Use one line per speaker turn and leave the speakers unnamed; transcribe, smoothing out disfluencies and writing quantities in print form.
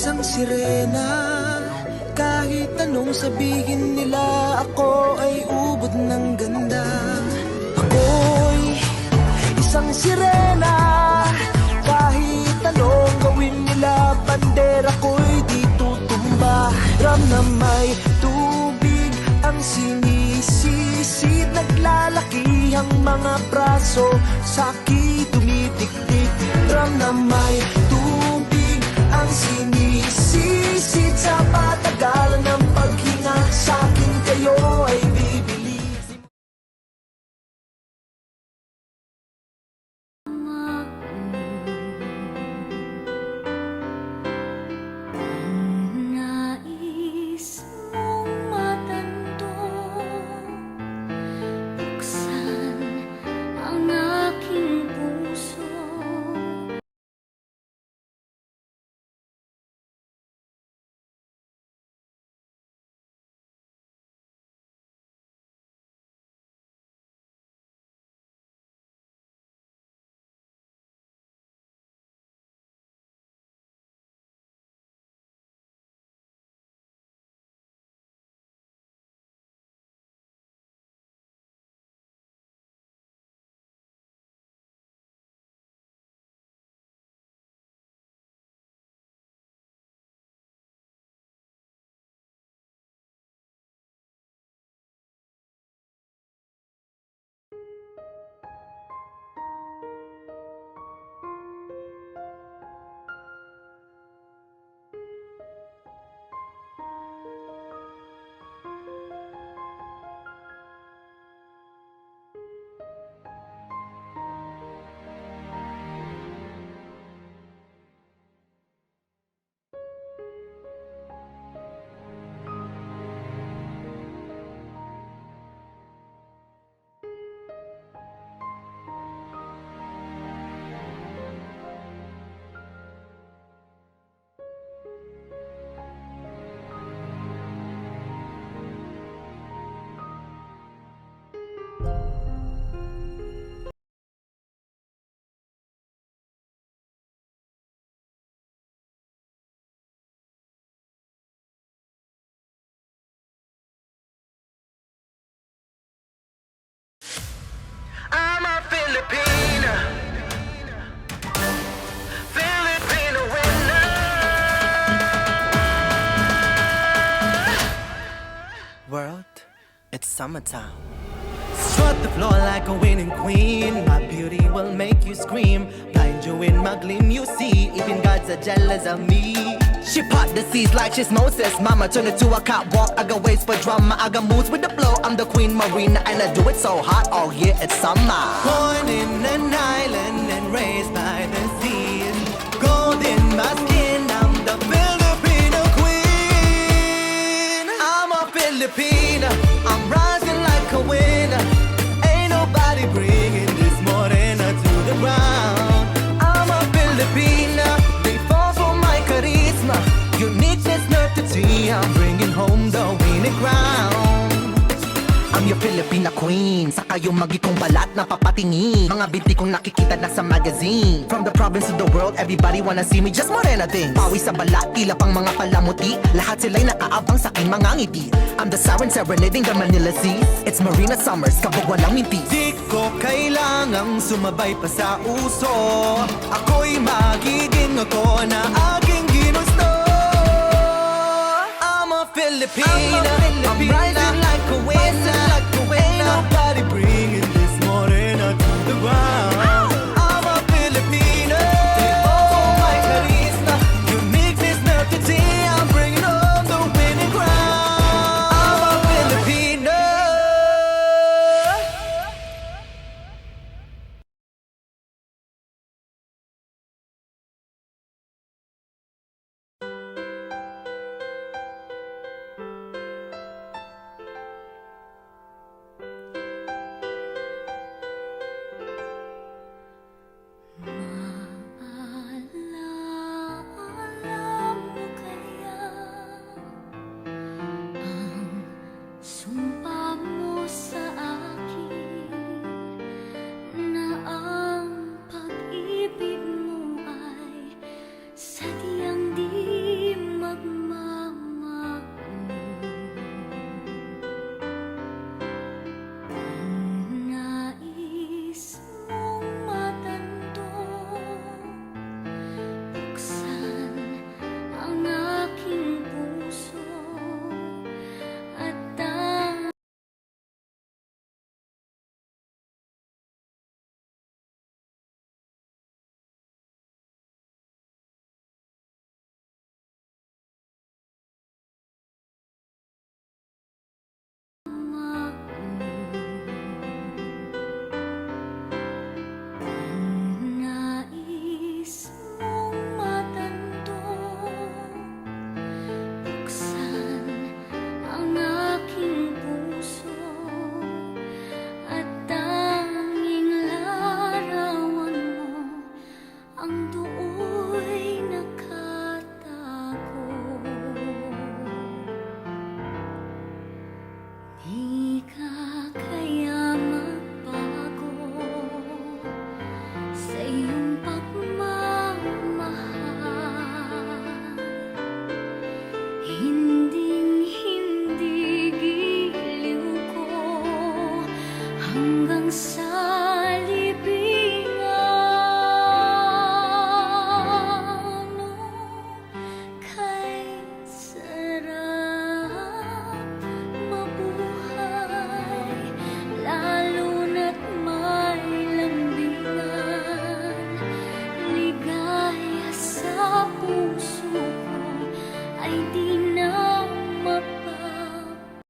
isang sirena. Kahit anong sabihin nila, ako ay ubod ng ganda. Ako'y isang sirena. Kahit anong gawin nila, bandera ko'y di tutumba. Ram na may tubig ang sinisisid, naglalaki ang mga braso, sa'ki tumitik-tik. Ram na may tubig ang sinisisid, sa patagalan ng paghinga, sa'kin kayo ay bibili.
Nais mong matando, buksan ang aking puso.
I'm a Filipino, Filipino winner.
World, it's summertime. Strut the floor like a winning queen. My beauty will make you scream. Blind you in my gleam, you see. Even gods are jealous of me. She part the seas like she's Moses. Mama turn it to a catwalk. I got ways for drama. I got moves with the flow. I'm the queen Marina, and I do it so hot all year. It's summer. Born in an island and raised by the seas. Gold in my skin. I'm the Filipino queen. I'm a Filipina. I'm rising like a winner. Ain't nobody bringing this morena to the ground. I'm a Filipina. They fall for my charisma. Uniqueness, nerdity. I'm bringing home the winning crown. I'm your Filipina queen. Saka yung magikong balat na papatingin. Mga binti kong nakikita na sa magazine. From the province to the world, everybody wanna see me. Just morena things. Pawi sa balat, tila pang mga palamuti. Lahat sila'y nakaabang sa aking mga ngiti. I'm the siren serenading the Manila Seas. It's Marina Summers, kabog walang mintis. Di ko kailangang sumabay pa sa uso. Ako'y magiging ako na aking ginusto. I'm a Filipina. I'm right